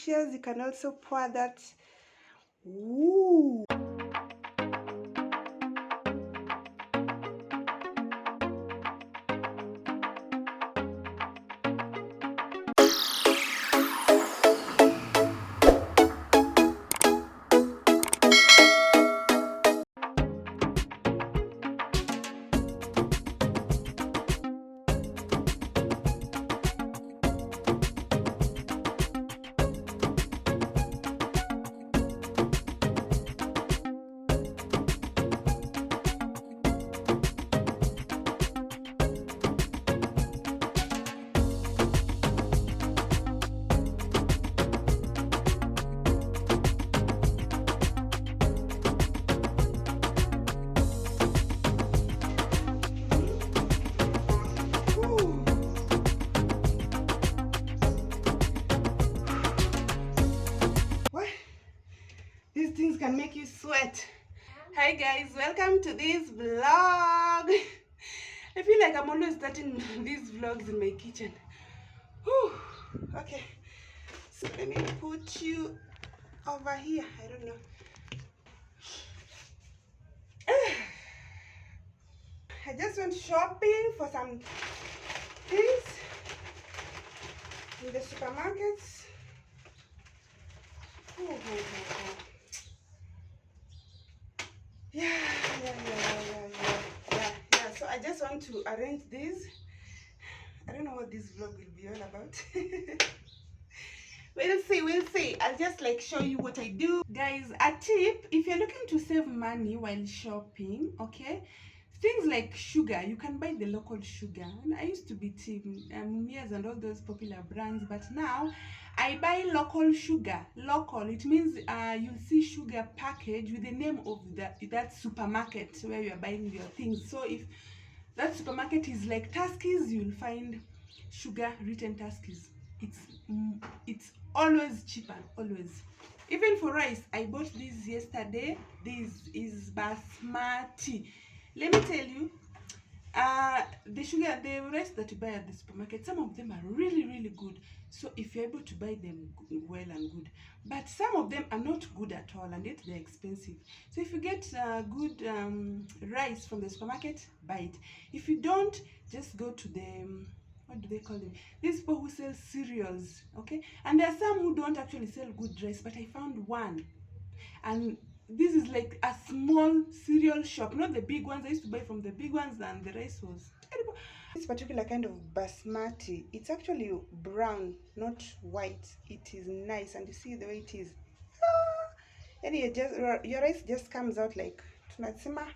delicious. You can also pour that. Ooh. These things can make you sweat. Hi guys, welcome to this vlog. I feel like I'm always starting these vlogs in my kitchen. Whew. Okay, so let me put you over here. I don't know. I just went shopping for some things in the supermarkets. Yeah. So I just want to arrange this. I don't know what this vlog will be all about. We'll see. I'll just like show you what I do. Guys, a tip, if you're looking to save money while shopping, okay? Things like sugar, you can buy the local sugar. And I used to be Team Mears and all those popular brands, but now I buy local sugar. Local, it means you'll see sugar package with the name of that supermarket where you're buying your things. So if that supermarket is like Tuskys, you'll find sugar written Tuskys. It's always cheaper, always. Even for rice, I bought this yesterday. This is basmati. Let me tell you, the rice that you buy at the supermarket, some of them are really good. So if you're able to buy them well and good, but some of them are not good at all, and yet they're expensive. So if you get good rice from the supermarket, buy it. If you don't, just go to the what do they call them? These people who sell cereals, okay? And there are some who don't actually sell good rice, but I found one, and this is like a small cereal shop, not the big ones. I used to buy from the big ones, and the rice was terrible. This particular kind of basmati, it's actually brown, not white. It is nice, and you see the way it is. And your rice just comes out like tunasema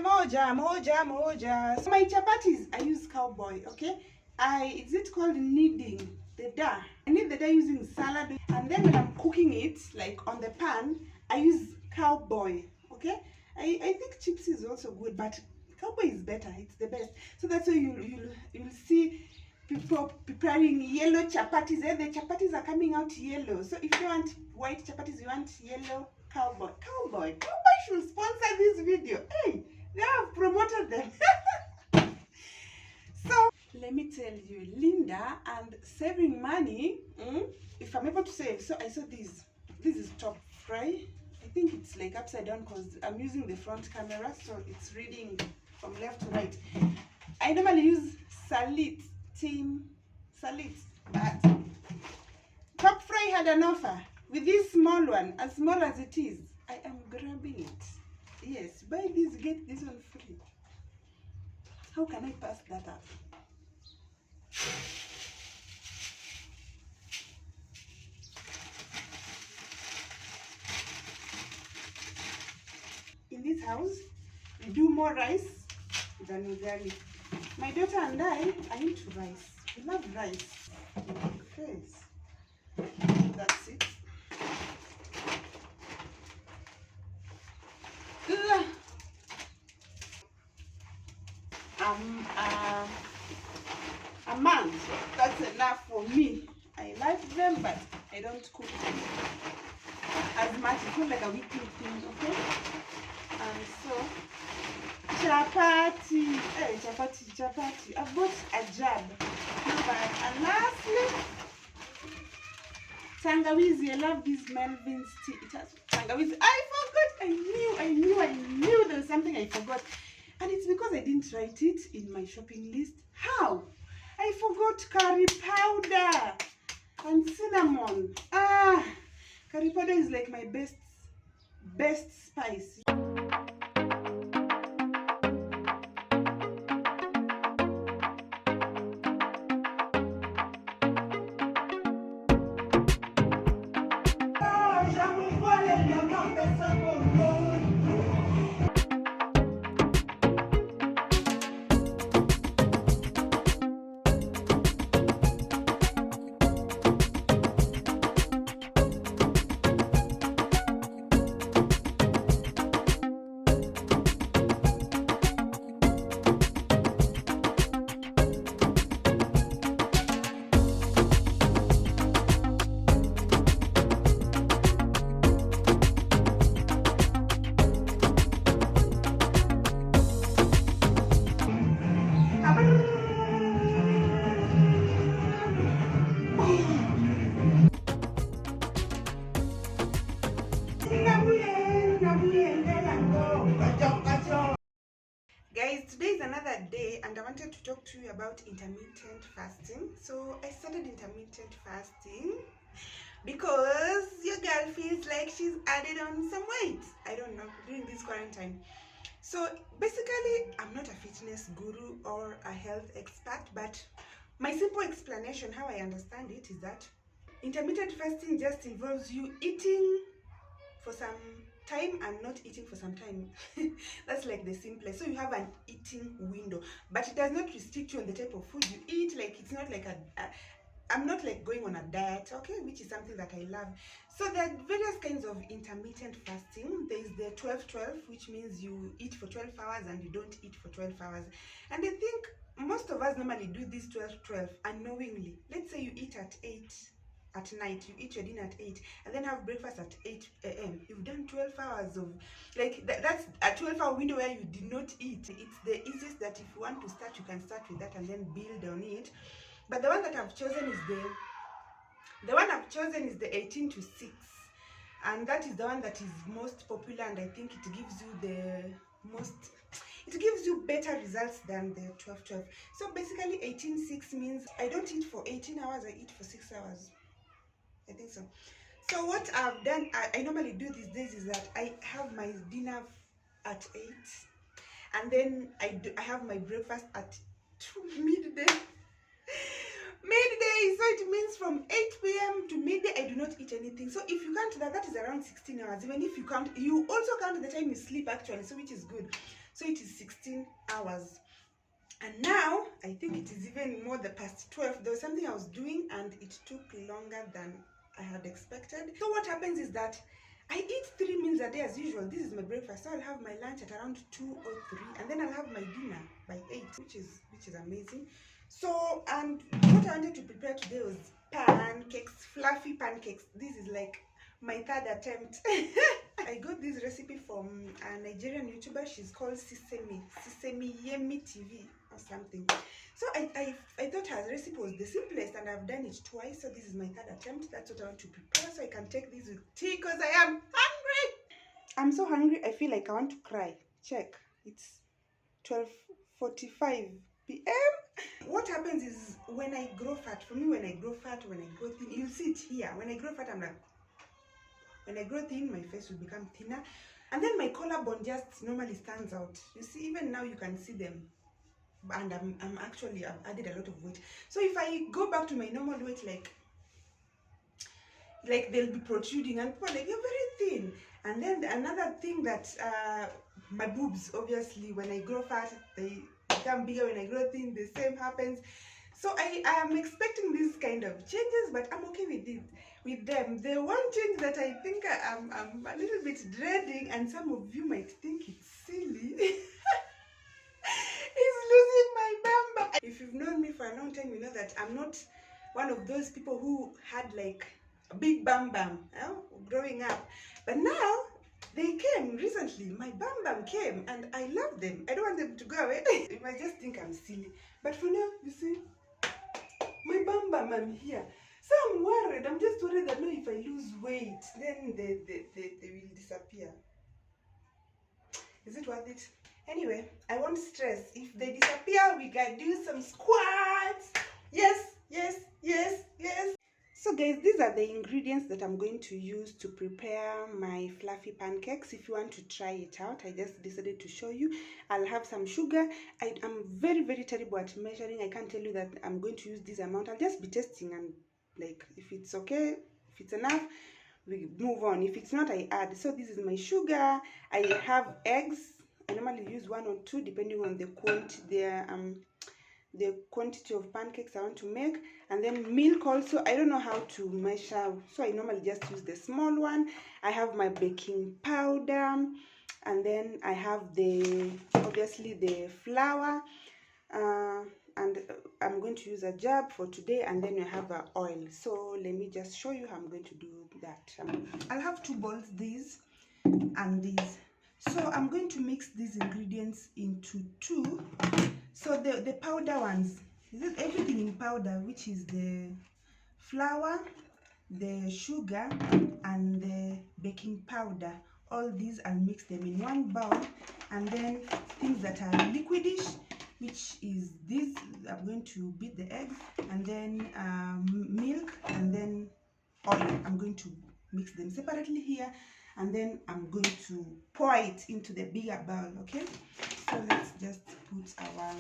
moja. So my chapatis, I use cowboy, okay? Is it called kneading the dough? I knead the dough using salad, and then when I'm cooking it, like on the pan, I use cowboy, okay? I think chips is also good, but cowboy is better. It's the best. So that's why you'll see people preparing yellow chapatis. The chapatis are coming out yellow. So if you want white chapatis, you want yellow. Cowboy should sponsor this video. Hey, they have promoted them. So let me tell you, Linda and saving money. If I'm able to save, so I saw this. This is top fry. I think it's like upside down because I'm using the front camera, so it's reading from left to right. I normally use Team Salit, but top fry had an offer. With this small one, as small as it is, I am grabbing it. Yes, buy this, get this one free. How can I pass that up? In this house, we do more rice than ugali. My daughter and I into rice. We love rice. Yes. That's it. A month, that's enough for me. I like them, but I don't cook them as much. It's not like a weekly thing, okay? And so chapati, chapati. I bought a jab. Not bad. And lastly, Tangawizi. I love this Melvin's tea. It has tangawizi. I forgot. I knew there was something I forgot. And it's because I didn't write it in my shopping list. How? I forgot curry powder and cinnamon. Curry powder is like my best spice. Guys, today is another day and I wanted to talk to you about intermittent fasting. So I started intermittent fasting because your girl feels like she's added on some weight. I don't know, during this quarantine. So basically, I'm not a fitness guru or a health expert, but my simple explanation, how I understand it, is that intermittent fasting just involves you eating for some time and not eating for some time. That's like the simplest. So you have an eating window, but it does not restrict you on the type of food you eat. Like, it's not like I'm not like going on a diet, okay, which is something that I love. So there are various kinds of intermittent fasting. There is the 12-12, which means you eat for 12 hours and you don't eat for 12 hours. And I think most of us normally do this 12-12 unknowingly. Let's say you eat at 8 at night, you eat your dinner at 8 and then have breakfast at 8 a.m. You've done 12 hours of, like, that's a 12-hour window where you did not eat. It's the easiest that if you want to start, you can start with that and then build on it. But the one that I've chosen is the 18 to 6, and that is the one that is most popular, and I think it gives you better results than the 12-12. So basically 18-6 means I don't eat for 18 hours, I eat for 6 hours. I think so. So what I've done, I normally do these days, is that I have my dinner at 8 and then I have my breakfast at midday. So it means from 8 p.m. to midday I do not eat anything. So if you count that, that is around 16 hours. Even if you also count the time you sleep actually, so which is good. So it is 16 hours. And now I think it is even more the past 12. There was something I was doing and it took longer than I had expected. So what happens is that I eat 3 meals a day as usual. This is my breakfast. So I'll have my lunch at around 2 or 3, and then I'll have my dinner by 8, which is amazing. So, and what I wanted to prepare today was pancakes, fluffy pancakes. This is like my 3rd attempt. I got this recipe from a Nigerian YouTuber. She's called Sisemi Yemi TV or something. So I thought her recipe was the simplest, and I've done it twice. So this is my 3rd attempt. That's what I want to prepare, so I can take this with tea because I am hungry. I'm so hungry, I feel like I want to cry. Check, it's 12:45 p.m. What happens is when I grow fat, for me, when I grow fat, when I grow thin, you'll see it here. When I grow fat, I'm like, when I grow thin, my face will become thinner, and then my collarbone just normally stands out. You see, even now you can see them, and I've added a lot of weight. So if I go back to my normal weight, like they'll be protruding, and people are like, you're very thin. And then another thing that my boobs, obviously, when I grow fat, they become bigger. When I grow thin, the same happens. So I am expecting these kind of changes, but I'm okay with them. The one change that I think I'm a little bit dreading, and some of you might think it's silly, is losing my bamba. If you've known me for a long time, you know that I'm not one of those people who had like a big bam growing up. But now they came recently. My bam came, and I love them. I don't want them to go away. You might just think I'm silly, but for now, you see, my bam, I'm here. So I'm worried. I'm just worried that no, if I lose weight, then they will disappear. Is it worth it? Anyway, I won't stress. If they disappear, we can do some squats. Yes, yes, yes, yes. So guys, these are the ingredients that I'm going to use to prepare my fluffy pancakes. If you want to try it out, I just decided to show you. I'll have some sugar. I'm very terrible at measuring. I can't tell you that I'm going to use this amount. I'll just be testing, and like if it's okay, if it's enough, we move on. If it's not, I add. So this is my sugar. I have eggs. I normally use 1 or 2 depending on the quantity of pancakes I want to make. And then milk also. I don't know how to measure, so I normally just use the small one. I have my baking powder, and then I have obviously the flour, and I'm going to use a jug for today, and then I have oil. So let me just show you how I'm going to do that. I'll have 2 bowls, these and these. So I'm going to mix these ingredients into 2. So the powder ones, is it everything in powder, which is the flour, the sugar, and the baking powder. All these, I'll mix them in 1 bowl. And then things that are liquidish, which is this, I'm going to beat the eggs, and then milk, and then oil. I'm going to mix them separately here, and then I'm going to pour it into the bigger bowl. Okay, so let's just put our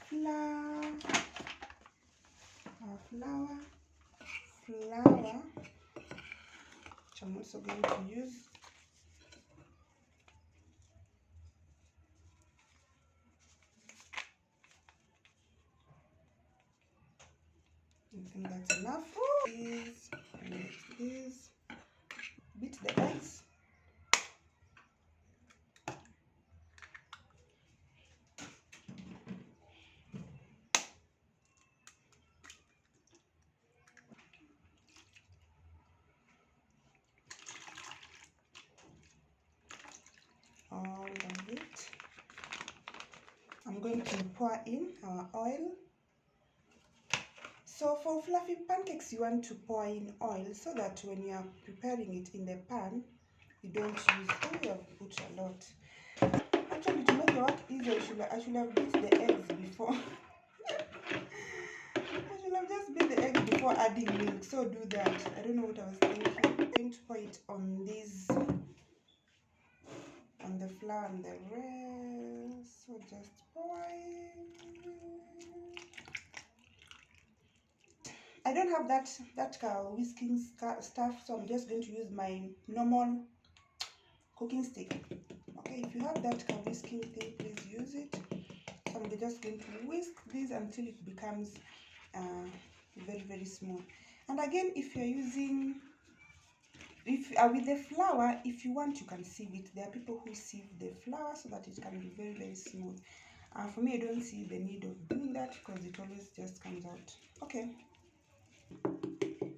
flour, which I'm also going to use. I think that's enough. This, beat the eggs. All of it. I'm going to pour in our oil. So for fluffy pancakes, you want to pour in oil so that when you are preparing it in the pan, you don't use, oh, you have put a lot. Actually, to make your work easier, I should have beat the eggs before. I should have just beat the eggs before adding milk, so do that. I don't know what I was thinking. I'm going to pour it on these, on the flour and the rest. So just pour it. I don't have that whisking stuff, so I'm just going to use my normal cooking stick. Okay, if you have that whisking thing, please use it. So I'm just going to whisk this until it becomes very smooth. And again, if you're using, with the flour, if you want, you can sieve it. There are people who sieve the flour so that it can be very smooth. For me, I don't see the need of doing that because it always just comes out. Okay.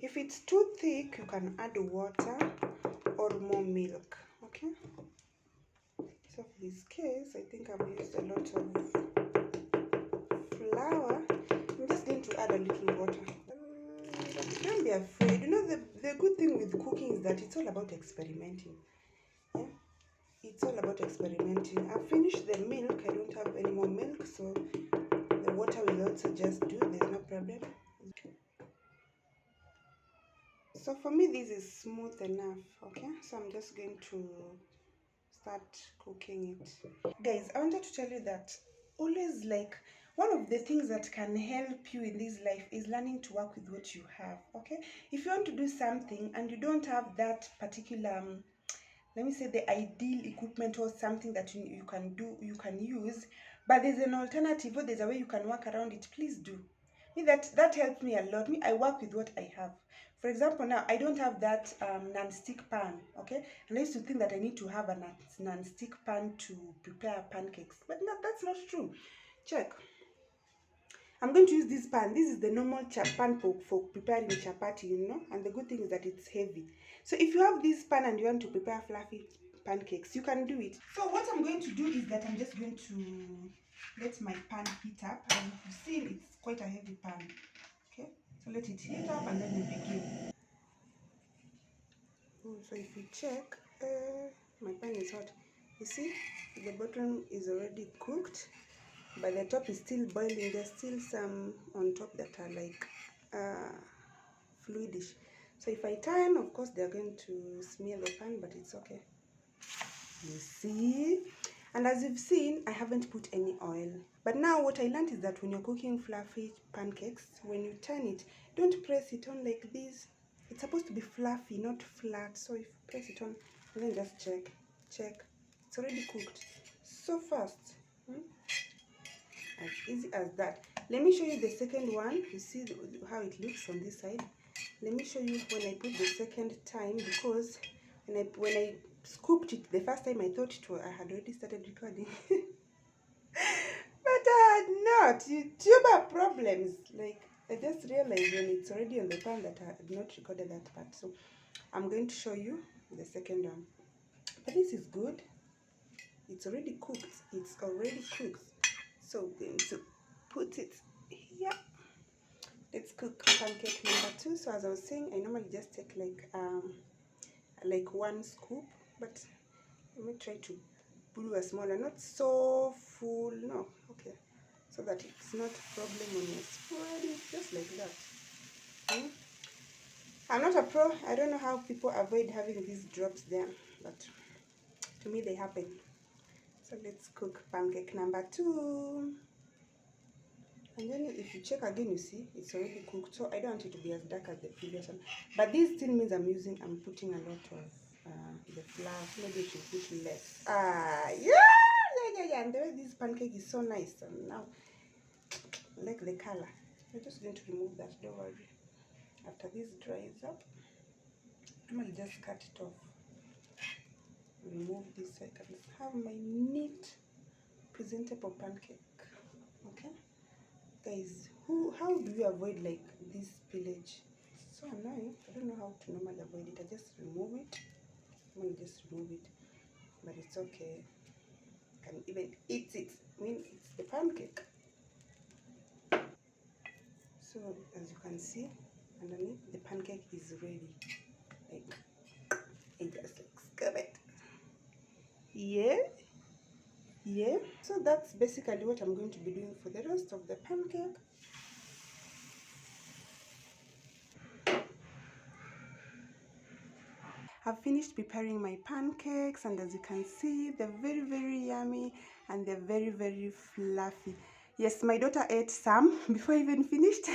If it's too thick, you can add water or more milk. Okay. So for this case, I think I've used a lot of flour. I'm just going to add a little water. Don't be afraid. You know, the good thing with cooking is that it's all about experimenting. Yeah? It's all about experimenting. I've finished the milk. I don't have any more milk, so the water will also just do. There's no problem. So for me, this is smooth enough. Okay, so I'm just going to start cooking it. Guys, I wanted to tell you that always, like, one of the things that can help you in this life is learning to work with what you have. Okay, if you want to do something and you don't have that particular let me say the ideal equipment or something that you can use, but there's an alternative or there's a way you can work around it, please do. Me, that helped me a lot. Me, I work with what I have. For example, now I don't have that non-stick pan, okay, and I used to think that I need to have a non-stick pan to prepare pancakes, but no, that's not true. Check. I'm going to use this pan. This is the normal pan for preparing chapati, you know. And the good thing is that it's heavy. So if you have this pan and you want to prepare fluffy pancakes, you can do it. So what I'm going to do is that I'm just going to let my pan heat up. And you see, it's quite a heavy pan. Okay. let it heat up, and then you begin. So if you check, my pan is hot. You see, the bottom is already cooked, but the top is still boiling. There's still some on top that are like fluidish. So if I turn, of course they're going to smear the pan, but it's okay. You see? And as you've seen, I haven't put any oil. But now what I learned is that when you're cooking fluffy pancakes, when you turn it, don't press it on like this. It's supposed to be fluffy, not flat. So if you press it on, and then just check. It's already cooked. So fast. As easy as that. Let me show you the second one. You see how it looks on this side. Let me show you when I put the second time, because when I scooped it the first time, I thought I had already started recording. But I had not. YouTuber problems. Like, I just realized when it's already on the pan that I had not recorded that part. So I'm going to show you the second one. But this is good. It's already cooked. So I'm going to put it here. Let's cook pancake number 2. So as I was saying, I normally just take like 1 scoop, but let me try to brew a smaller, not so full, no, okay, so that it's not a problem when you're spreading, just like that. I'm not a pro. I don't know how people avoid having these drops there, but to me they happen. So let's cook pancake number 2. And then if you check again, you see it's already cooked. So I don't want it to be as dark as the previous one. But this still means I'm putting a lot of the flour. Maybe you should put less. Yeah. And the way this pancake is so nice. And now, I like the color. I'm just going to remove that. Don't worry. After this dries up, I'm going to just cut it off. Remove this so I can have my neat, presentable pancake. Okay? Guys, how do you avoid like this spillage? It's so annoying. I don't know how to normally avoid it. I just remove it. I'm gonna just remove it, but it's okay. I can even eat it. I mean, it's the pancake. So as you can see, underneath the pancake is ready. Like, it just looks good. Yeah. So that's basically what I'm going to be doing for the rest of the pancake. I've finished preparing my pancakes, and as you can see, they're very yummy and they're very fluffy. Yes, my daughter ate some before I even finished.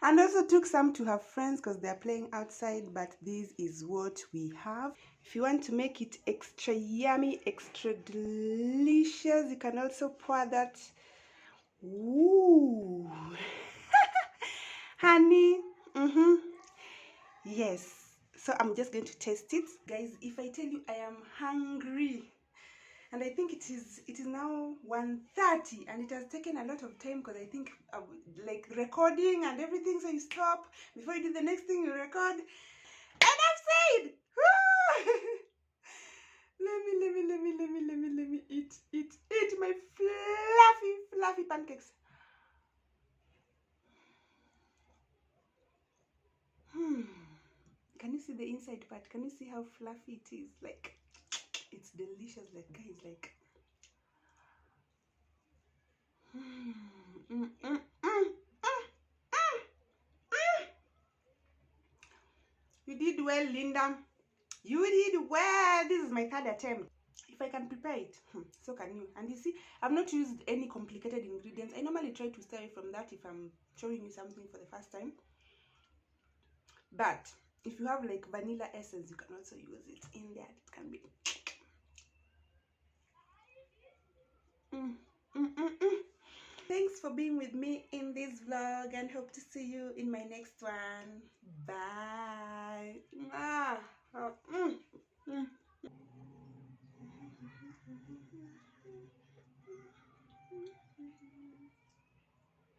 And also took some to her friends because they're playing outside, but this is what we have. If you want to make it extra yummy, extra delicious, you can also pour that. Ooh. Honey. Yes. So I'm just going to taste it. Guys, if I tell you I am hungry, and I think it is now 1:30, and it has taken a lot of time because I think like recording and everything, so you stop before you do the next thing, you record. And I've said let me eat my fluffy pancakes. Can you see the inside part? Can you see how fluffy it is? Like, it's delicious. Like, guys, like You did well, Linda. You did well. This is my 3rd attempt. If I can prepare it, so can you. And you see, I've not used any complicated ingredients. I normally try to stay away from that if I'm showing you something for the first time. But if you have like vanilla essence, you can also use it in there. It can be. Thanks for being with me in this vlog, and hope to see you in my next one. Bye.